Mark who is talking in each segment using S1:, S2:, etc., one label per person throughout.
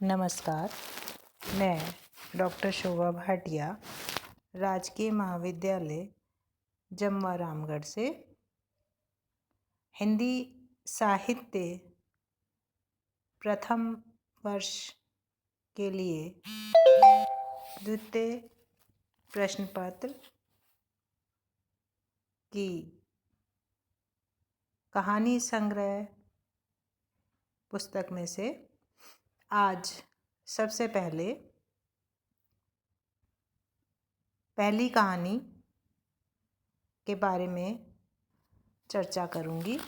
S1: नमस्कार। मैं डॉक्टर शोभा भाटिया राजकीय महाविद्यालय जमवा रामगढ़ से हिंदी साहित्य प्रथम वर्ष के लिए द्वितीय प्रश्न पत्र की कहानी संग्रह पुस्तक में से आज सबसे पहली कहानी के बारे में चर्चा करूंगी।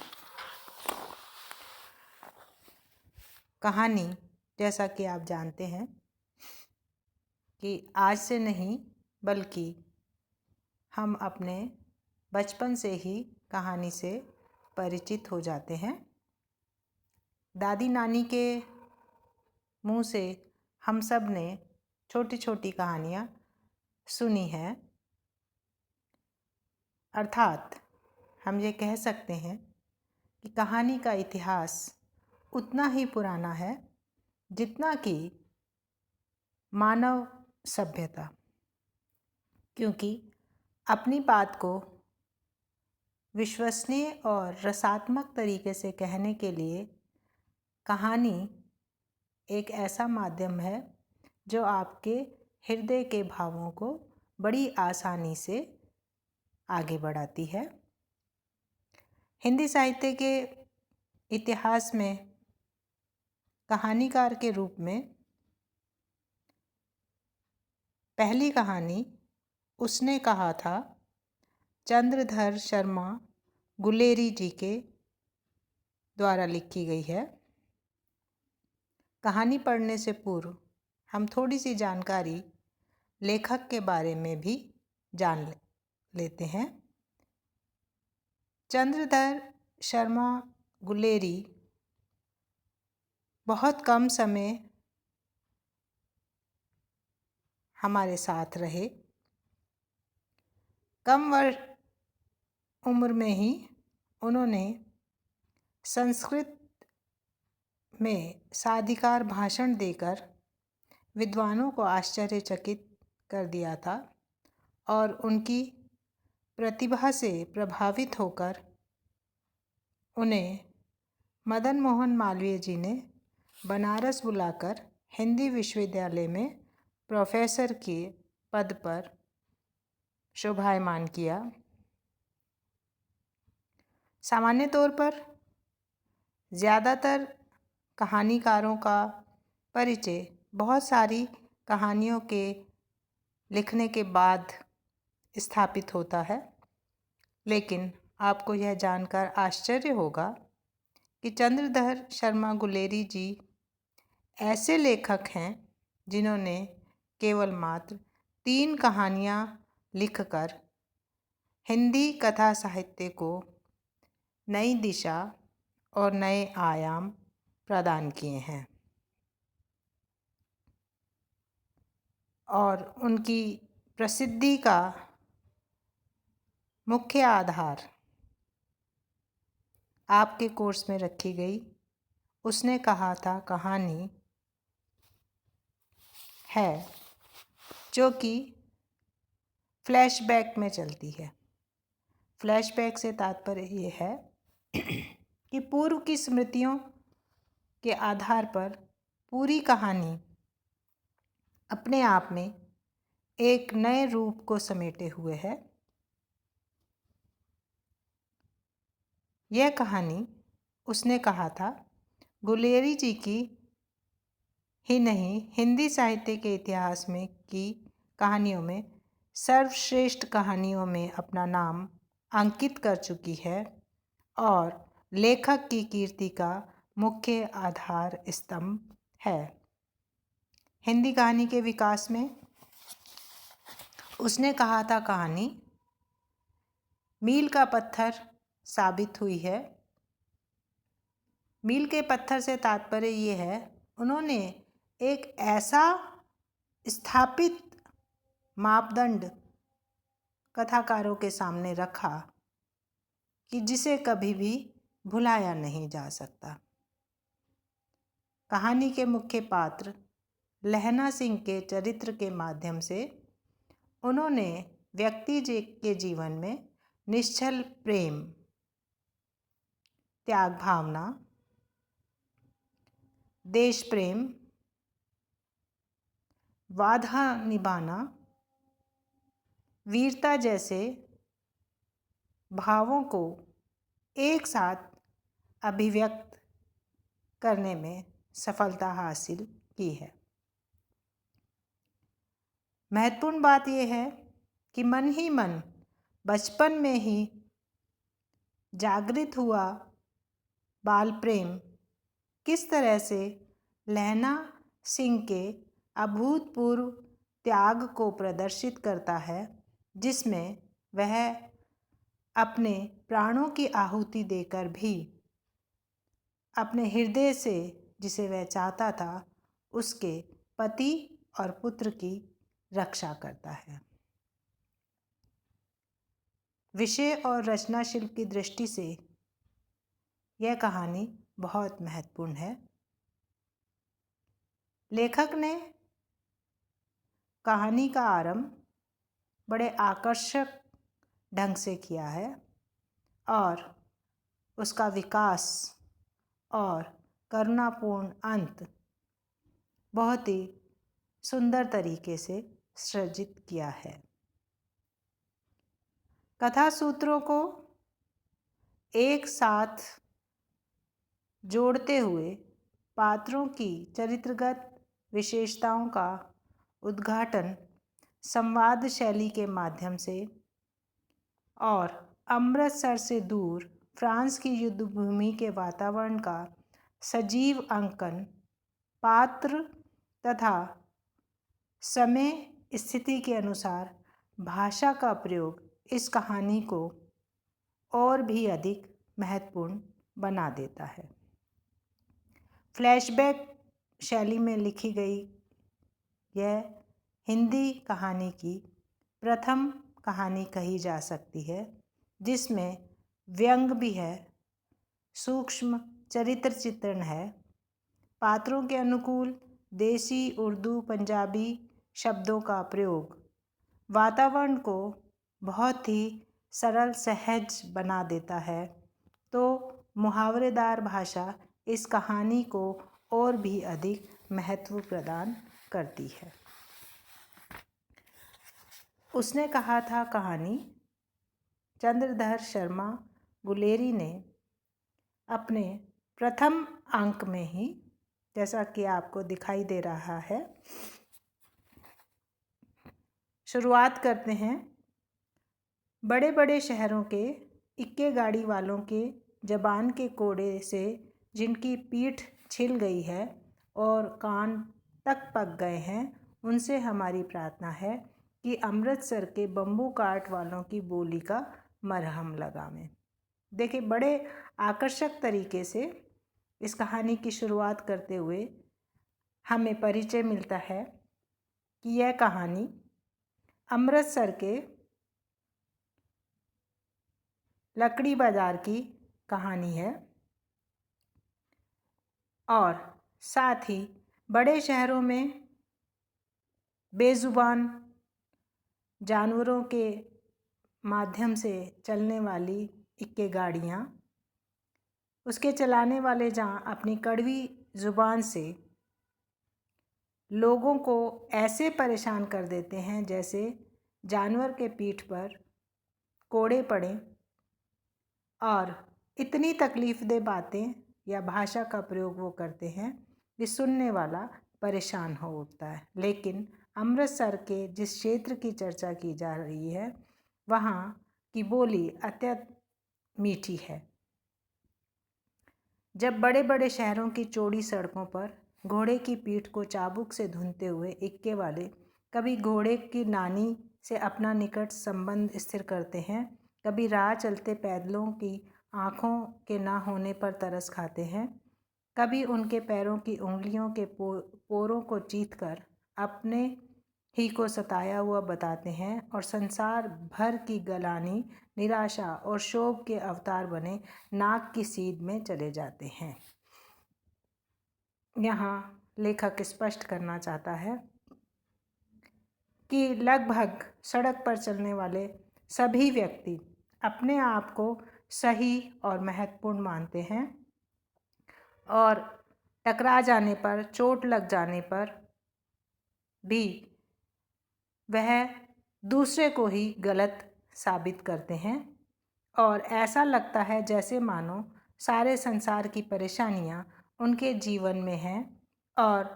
S1: कहानी, जैसा कि आप जानते हैं कि आज से नहीं बल्कि हम अपने बचपन से ही कहानी से परिचित हो जाते हैं। दादी नानी के मुंह से हम सब ने छोटी छोटी कहानियाँ सुनी हैं। अर्थात हम ये कह सकते हैं कि कहानी का इतिहास उतना ही पुराना है जितना कि मानव सभ्यता, क्योंकि अपनी बात को विश्वसनीय और रसात्मक तरीके से कहने के लिए कहानी एक ऐसा माध्यम है जो आपके हृदय के भावों को बड़ी आसानी से आगे बढ़ाती है। हिंदी साहित्य के इतिहास में कहानीकार के रूप में पहली कहानी उसने कहा था चंद्रधर शर्मा गुलेरी जी के द्वारा लिखी गई है। कहानी पढ़ने से पूर्व हम थोड़ी सी जानकारी लेखक के बारे में भी जान लेते हैं। चंद्रधर शर्मा गुलेरी बहुत कम समय हमारे साथ रहे। कम उम्र में ही उन्होंने संस्कृत में साधिकार भाषण देकर विद्वानों को आश्चर्यचकित कर दिया था और उनकी प्रतिभा से प्रभावित होकर उन्हें मदन मोहन मालवीय जी ने बनारस बुलाकर हिंदी विश्वविद्यालय में प्रोफेसर के पद पर शोभायमान किया। सामान्य तौर पर ज़्यादातर कहानीकारों का परिचय बहुत सारी कहानियों के लिखने के बाद स्थापित होता है, लेकिन आपको यह जानकर आश्चर्य होगा कि चंद्रधर शर्मा गुलेरी जी ऐसे लेखक हैं जिन्होंने केवल मात्र 3 कहानियाँ लिखकर हिंदी कथा साहित्य को नई दिशा और नए आयाम प्रदान किए हैं। और उनकी प्रसिद्धि का मुख्य आधार आपके कोर्स में रखी गई उसने कहा था कहानी है, जो कि फ्लैशबैक में चलती है। फ्लैशबैक से तात्पर्य ये है कि पूर्व की स्मृतियों के आधार पर पूरी कहानी अपने आप में एक नए रूप को समेटे हुए है। यह कहानी उसने कहा था गुलेरी जी की ही नहीं, हिंदी साहित्य के इतिहास में की कहानियों में सर्वश्रेष्ठ कहानियों में अपना नाम अंकित कर चुकी है और लेखक की कीर्ति का मुख्य आधार स्तंभ है। हिंदी कहानी के विकास में उसने कहा था कहानी मील का पत्थर साबित हुई है। मील के पत्थर से तात्पर्य ये है, उन्होंने एक ऐसा स्थापित मापदंड कथाकारों के सामने रखा कि जिसे कभी भी भुलाया नहीं जा सकता। कहानी के मुख्य पात्र लहना सिंह के चरित्र के माध्यम से उन्होंने व्यक्ति के जीवन में निश्चल प्रेम, त्याग भावना, देश प्रेम, वादा निभाना, वीरता जैसे भावों को एक साथ अभिव्यक्त करने में सफलता हासिल की है। महत्वपूर्ण बात यह है कि मन ही मन बचपन में ही जागृत हुआ बाल प्रेम किस तरह से लहना सिंह के अभूतपूर्व त्याग को प्रदर्शित करता है, जिसमें वह अपने प्राणों की आहुति देकर भी अपने हृदय से जिसे वह चाहता था उसके पति और पुत्र की रक्षा करता है। विषय और रचना शिल्प की दृष्टि से यह कहानी बहुत महत्वपूर्ण है। लेखक ने कहानी का आरंभ बड़े आकर्षक ढंग से किया है और उसका विकास और करुणापूर्ण अंत बहुत ही सुंदर तरीके से सृजित किया है। कथा सूत्रों को एक साथ जोड़ते हुए पात्रों की चरित्रगत विशेषताओं का उद्घाटन संवाद शैली के माध्यम से और अमृतसर से दूर फ्रांस की युद्धभूमि के वातावरण का सजीव अंकन, पात्र तथा समय स्थिति के अनुसार भाषा का प्रयोग इस कहानी को और भी अधिक महत्वपूर्ण बना देता है। फ्लैशबैक शैली में लिखी गई यह हिंदी कहानी की प्रथम कहानी कही जा सकती है, जिसमें व्यंग भी है, सूक्ष्म चरित्र चित्रण है, पात्रों के अनुकूल देसी, उर्दू, पंजाबी शब्दों का प्रयोग वातावरण को बहुत ही सरल सहज बना देता है, तो मुहावरेदार भाषा इस कहानी को और भी अधिक महत्व प्रदान करती है। उसने कहा था कहानी चंद्रधर शर्मा गुलेरी ने अपने प्रथम अंक में ही, जैसा कि आपको दिखाई दे रहा है, शुरुआत करते हैं। बड़े बड़े शहरों के इक्के गाड़ी वालों के जबान के कोड़े से जिनकी पीठ छिल गई है और कान तक पक गए हैं, उनसे हमारी प्रार्थना है कि अमृतसर के बम्बू काट वालों की बोली का मरहम लगावें। देखिए, बड़े आकर्षक तरीके से इस कहानी की शुरुआत करते हुए हमें परिचय मिलता है कि यह कहानी अमृतसर के लकड़ी बाजार की कहानी है और साथ ही बड़े शहरों में बेजुबान जानवरों के माध्यम से चलने वाली इक्के गाड़ियाँ, उसके चलाने वाले जहाँ अपनी कड़वी ज़ुबान से लोगों को ऐसे परेशान कर देते हैं जैसे जानवर के पीठ पर कोड़े पड़े, और इतनी तकलीफ़देह बातें या भाषा का प्रयोग वो करते हैं कि सुनने वाला परेशान हो उठता है। लेकिन अमृतसर के जिस क्षेत्र की चर्चा की जा रही है, वहाँ की बोली अत्यंत मीठी है। जब बड़े बड़े शहरों की चौड़ी सड़कों पर घोड़े की पीठ को चाबुक से धुनते हुए इक्के वाले कभी घोड़े की नानी से अपना निकट संबंध स्थिर करते हैं, कभी राह चलते पैदलों की आँखों के ना होने पर तरस खाते हैं, कभी उनके पैरों की उंगलियों के पोरों को चीथकर अपने ही को सताया हुआ बताते हैं और संसार भर की गलानी, निराशा और शोक के अवतार बने नाक की सीध में चले जाते हैं। यहाँ लेखक स्पष्ट करना चाहता है कि लगभग सड़क पर चलने वाले सभी व्यक्ति अपने आप को सही और महत्वपूर्ण मानते हैं और टकरा जाने पर, चोट लग जाने पर भी वह दूसरे को ही गलत साबित करते हैं और ऐसा लगता है जैसे मानो सारे संसार की परेशानियां उनके जीवन में हैं और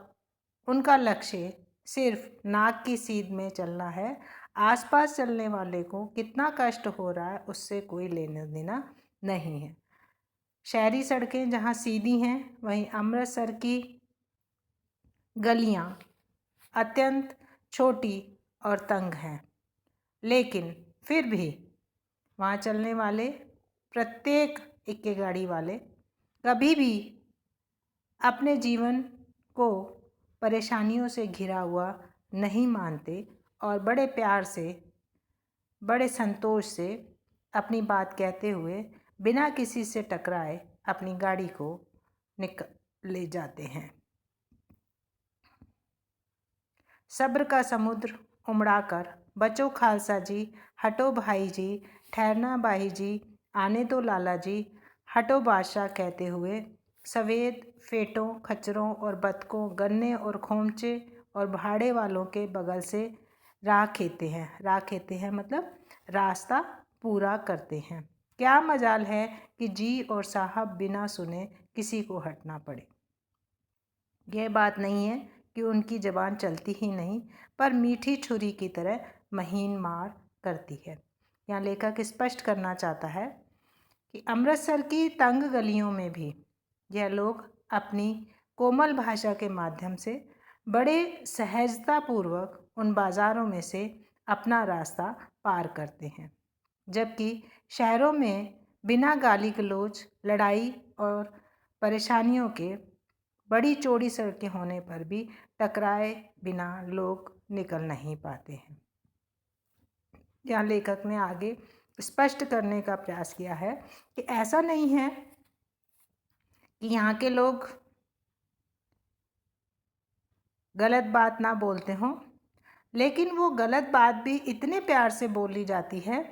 S1: उनका लक्ष्य सिर्फ नाक की सीध में चलना है। आसपास चलने वाले को कितना कष्ट हो रहा है उससे कोई लेना देना नहीं है। शहरी सड़कें जहां सीधी हैं, वहीं अमृतसर की गलियां अत्यंत छोटी और तंग हैं, लेकिन फिर भी वहाँ चलने वाले प्रत्येक इक्के गाड़ी वाले कभी भी अपने जीवन को परेशानियों से घिरा हुआ नहीं मानते और बड़े प्यार से, बड़े संतोष से अपनी बात कहते हुए बिना किसी से टकराए अपनी गाड़ी को ले जाते हैं। सब्र का समुद्र उमड़ाकर बचो खालसा जी, हटो भाई जी, ठहरना भाई जी, आने दो लाला जी, हटो बादशाह कहते हुए सफ़ेद फेटों, खच्चरों और बतकों, गन्ने और खोमचे और भाड़े वालों के बगल से राह खेते हैं मतलब रास्ता पूरा करते हैं। क्या मजाल है कि जी और साहब बिना सुने किसी को हटना पड़े। यह बात नहीं है कि उनकी ज़बान चलती ही नहीं, पर मीठी छुरी की तरह महीन मार करती है। यहाँ लेखक स्पष्ट करना चाहता है कि अमृतसर की तंग गलियों में भी यह लोग अपनी कोमल भाषा के माध्यम से बड़े सहजतापूर्वक उन बाज़ारों में से अपना रास्ता पार करते हैं, जबकि शहरों में बिना गाली गलौज, लड़ाई और परेशानियों के बड़ी चौड़ी सड़कें होने पर भी टकराए बिना लोग निकल नहीं पाते हैं। यहाँ लेखक ने आगे स्पष्ट करने का प्रयास किया है कि ऐसा नहीं है कि यहाँ के लोग गलत बात ना बोलते हों, लेकिन वो गलत बात भी इतने प्यार से बोली जाती है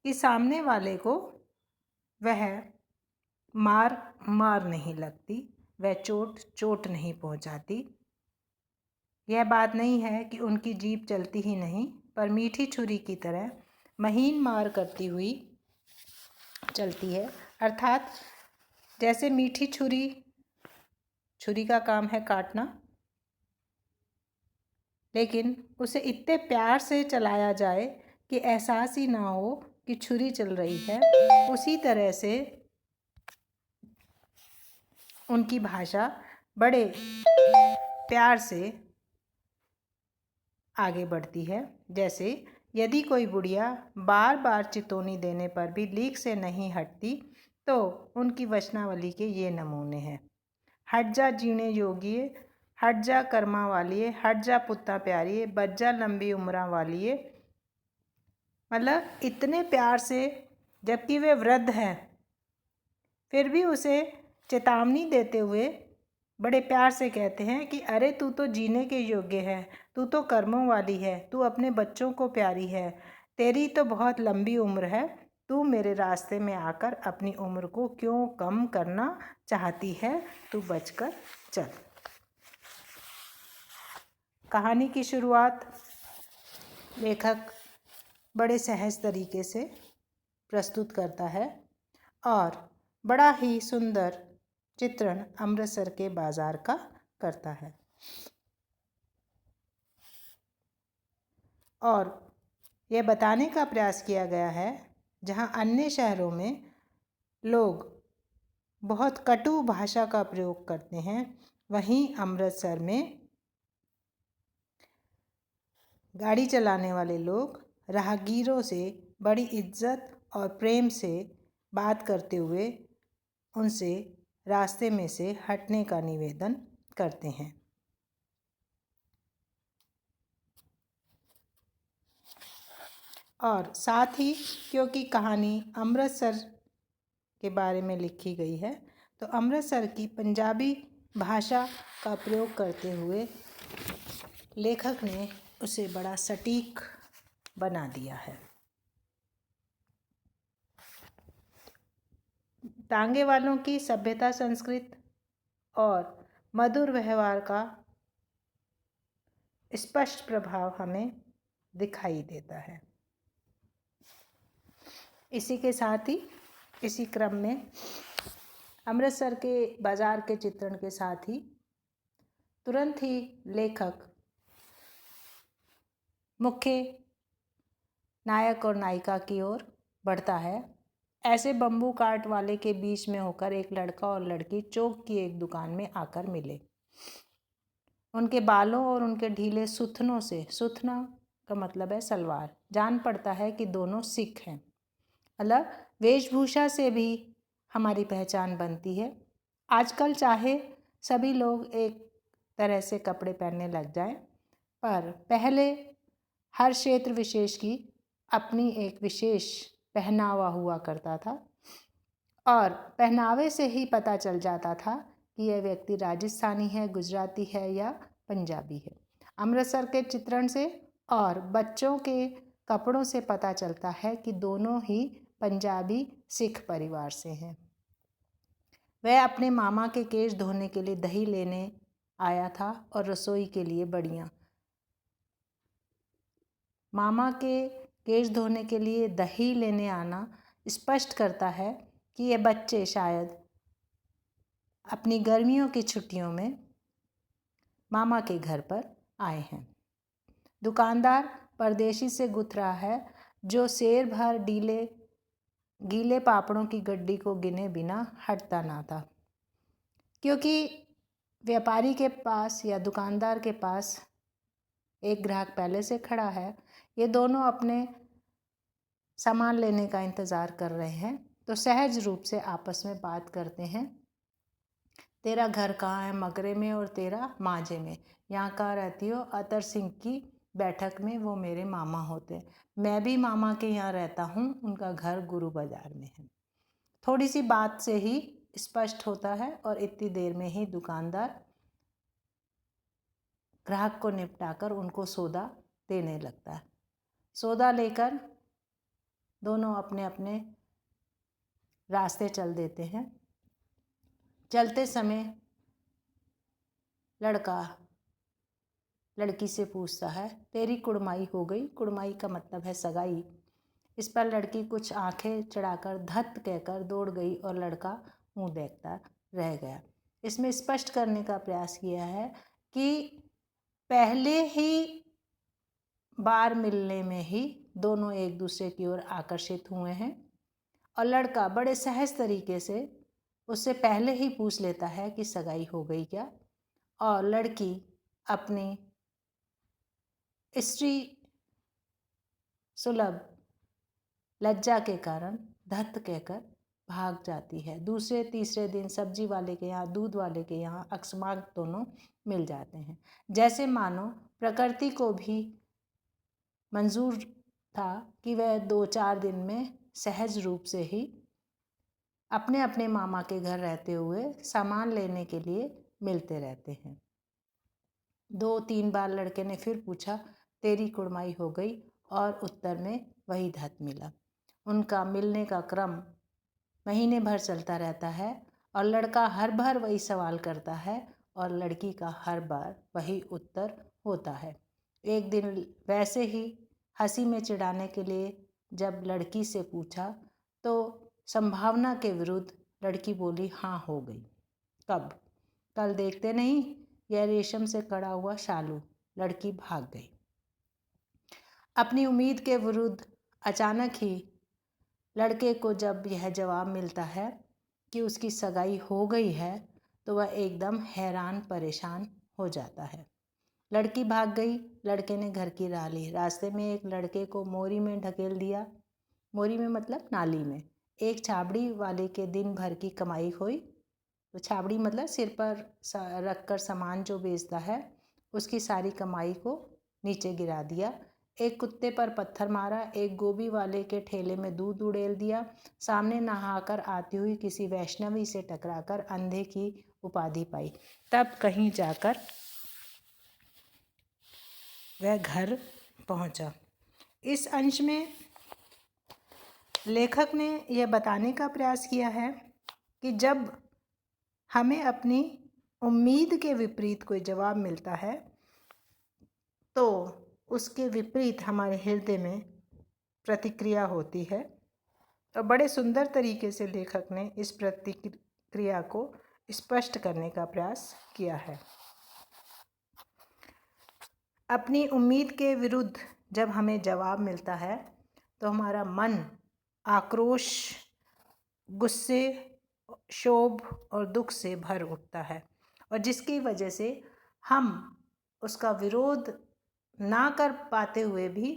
S1: कि सामने वाले को वह मार नहीं लगती, वह चोट नहीं पहुंचाती। यह बात नहीं है कि उनकी जीभ चलती ही नहीं, पर मीठी छुरी की तरह महीन मार करती हुई चलती है। अर्थात जैसे मीठी छुरी का काम है काटना, लेकिन उसे इतने प्यार से चलाया जाए कि एहसास ही ना हो कि छुरी चल रही है। उसी तरह से उनकी भाषा बड़े प्यार से आगे बढ़ती है। जैसे यदि कोई बुढ़िया बार बार चितौनी देने पर भी लीक से नहीं हटती, तो उनकी वचनावली के ये नमूने हैं। हट जा जीने योगिए, हट जा कर्मा वालिए, हट जा पुत्ता प्यारिए, बच जा लंबी उम्रा वालिए। मतलब इतने प्यार से, जबकि वे वृद्ध है, फिर भी उसे चेतावनी देते हुए बड़े प्यार से कहते हैं कि अरे तू तो जीने के योग्य है, तू तो कर्मों वाली है, तू अपने बच्चों को प्यारी है, तेरी तो बहुत लंबी उम्र है, तू मेरे रास्ते में आकर अपनी उम्र को क्यों कम करना चाहती है, तू बचकर चल। कहानी की शुरुआत लेखक बड़े सहज तरीके से प्रस्तुत करता है और बड़ा ही सुंदर चित्रण अमृतसर के बाजार का करता है और यह बताने का प्रयास किया गया है जहां अन्य शहरों में लोग बहुत कटु भाषा का प्रयोग करते हैं, वहीं अमृतसर में गाड़ी चलाने वाले लोग राहगीरों से बड़ी इज्जत और प्रेम से बात करते हुए उनसे रास्ते में से हटने का निवेदन करते हैं। और साथ ही क्योंकि कहानी अमृतसर के बारे में लिखी गई है, तो अमृतसर की पंजाबी भाषा का प्रयोग करते हुए लेखक ने उसे बड़ा सटीक बना दिया है। तांगे वालों की सभ्यता, संस्कृति और मधुर व्यवहार का स्पष्ट प्रभाव हमें दिखाई देता है। इसी के साथ ही इसी क्रम में अमृतसर के बाजार के चित्रण के साथ ही तुरंत ही लेखक मुख्य नायक और नायिका की ओर बढ़ता है। ऐसे बम्बू काट वाले के बीच में होकर एक लड़का और लड़की चौक की एक दुकान में आकर मिले। उनके बालों और उनके ढीले सुथनों से, सुथना का मतलब है सलवार, जान पड़ता है कि दोनों सिख हैं। मतलब वेशभूषा से भी हमारी पहचान बनती है। आजकल चाहे सभी लोग एक तरह से कपड़े पहनने लग जाएं, पर पहले हर क्षेत्र विशेष की अपनी एक विशेष पहनावा हुआ करता था और पहनावे से ही पता चल जाता था कि यह व्यक्ति राजस्थानी है, गुजराती है या पंजाबी है। अमृतसर के चित्रण से और बच्चों के कपड़ों से पता चलता है कि दोनों ही पंजाबी सिख परिवार से हैं। वह अपने मामा के केश धोने के लिए दही लेने आया था और रसोई के लिए बड़ियाँ। मामा के केश धोने के लिए दही लेने आना स्पष्ट करता है कि ये बच्चे शायद अपनी गर्मियों की छुट्टियों में मामा के घर पर आए हैं। दुकानदार परदेशी से गुथ रहा है जो शेर भर गीले पापड़ों की गड्डी को गिने बिना हटता ना था, क्योंकि व्यापारी के पास या दुकानदार के पास एक ग्राहक पहले से खड़ा है। ये दोनों अपने सामान लेने का इंतज़ार कर रहे हैं, तो सहज रूप से आपस में बात करते हैं। तेरा घर कहाँ है? मगरे में। और तेरा मांझे में। यहाँ कहाँ रहती हो? अतर सिंह की बैठक में, वो मेरे मामा होते। मैं भी मामा के यहाँ रहता हूँ, उनका घर गुरु बाजार में है। थोड़ी सी बात से ही स्पष्ट होता है और इतनी देर में ही दुकानदार ग्राहक को निपटाकर उनको सौदा देने लगता है। सौदा लेकर दोनों अपने अपने रास्ते चल देते हैं। चलते समय लड़का लड़की से पूछता है, तेरी कुड़माई हो गई? कुड़माई का मतलब है सगाई। इस पर लड़की कुछ आंखें चढ़ाकर धत कहकर दौड़ गई और लड़का मुंह देखता रह गया। इसमें स्पष्ट करने का प्रयास किया है कि पहले ही बार मिलने में ही दोनों एक दूसरे की ओर आकर्षित हुए हैं और लड़का बड़े सहज तरीके से उससे पहले ही पूछ लेता है कि सगाई हो गई क्या, और लड़की अपनी स्त्री सुलभ लज्जा के कारण धत कहकर भाग जाती है। दूसरे तीसरे दिन सब्जी वाले के यहाँ, दूध वाले के यहाँ अकस्मात दोनों मिल जाते हैं। जैसे मानो प्रकृति को भी मंजूर था कि वह 2-4 दिन में सहज रूप से ही अपने अपने मामा के घर रहते हुए सामान लेने के लिए मिलते रहते हैं। 2-3 बार लड़के ने फिर पूछा, तेरी कुड़माई हो गई? और उत्तर में वही धत मिला। उनका मिलने का क्रम महीने भर चलता रहता है और लड़का हर बार वही सवाल करता है और लड़की का हर बार वही उत्तर होता है। एक दिन वैसे ही हंसी में चिढ़ाने के लिए जब लड़की से पूछा तो संभावना के विरुद्ध लड़की बोली, हाँ हो गई। कब? कल देखते नहीं, यह रेशम से कड़ा हुआ शालू। लड़की भाग गई। अपनी उम्मीद के विरुद्ध अचानक ही लड़के को जब यह जवाब मिलता है कि उसकी सगाई हो गई है तो वह एकदम हैरान परेशान हो जाता है। लड़की भाग गई। लड़के ने घर की राह ली। रास्ते में एक लड़के को मोरी में ढकेल दिया। मोरी में मतलब नाली में। एक छाबड़ी वाले के दिन भर की कमाई हुई। तो छाबड़ी मतलब सिर पर रख कर सामान जो बेचता है, उसकी सारी कमाई को नीचे गिरा दिया। एक कुत्ते पर पत्थर मारा। एक गोभी वाले के ठेले में दूध उड़ेल दिया। सामने नहाकर आती हुई किसी वैष्णवी से टकराकर अंधे की उपाधि पाई। तब कहीं जाकर वह घर पहुंचा। इस अंश में लेखक ने यह बताने का प्रयास किया है कि जब हमें अपनी उम्मीद के विपरीत कोई जवाब मिलता है तो उसके विपरीत हमारे हृदय में प्रतिक्रिया होती है। और बड़े सुंदर तरीके से लेखक ने इस प्रतिक्रिया को स्पष्ट करने का प्रयास किया है। अपनी उम्मीद के विरुद्ध जब हमें जवाब मिलता है तो हमारा मन आक्रोश, गुस्से, क्षोभ और दुख से भर उठता है, और जिसकी वजह से हम उसका विरोध ना कर पाते हुए भी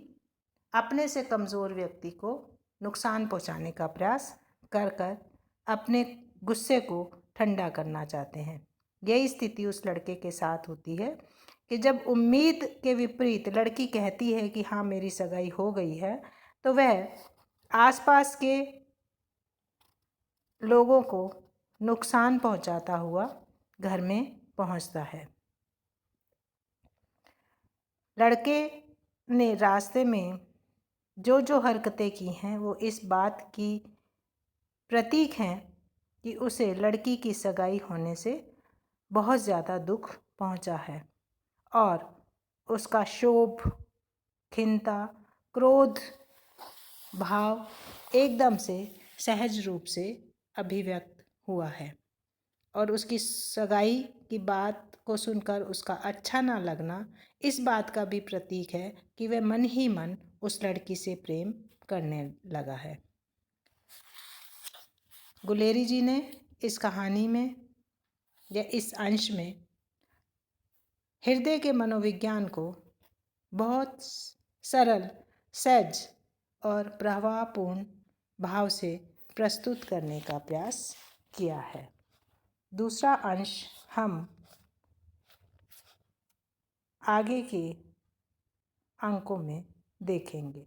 S1: अपने से कमज़ोर व्यक्ति को नुकसान पहुंचाने का प्रयास कर कर अपने गुस्से को ठंडा करना चाहते हैं। यही स्थिति उस लड़के के साथ होती है कि जब उम्मीद के विपरीत लड़की कहती है कि हाँ मेरी सगाई हो गई है, तो वह आसपास के लोगों को नुकसान पहुंचाता हुआ घर में पहुंचता है। लड़के ने रास्ते में जो जो हरकतें की हैं वो इस बात की प्रतीक हैं कि उसे लड़की की सगाई होने से बहुत ज़्यादा दुख पहुंचा है, और उसका क्षोभ, खिन्नता, क्रोध भाव एकदम से सहज रूप से अभिव्यक्त हुआ है। और उसकी सगाई की बात को सुनकर उसका अच्छा ना लगना इस बात का भी प्रतीक है कि वह मन ही मन उस लड़की से प्रेम करने लगा है। गुलेरी जी ने इस कहानी में या इस अंश में हृदय के मनोविज्ञान को बहुत सरल, सहज और प्रभावपूर्ण भाव से प्रस्तुत करने का प्रयास किया है। दूसरा अंश हम आगे के अंकों में देखेंगे।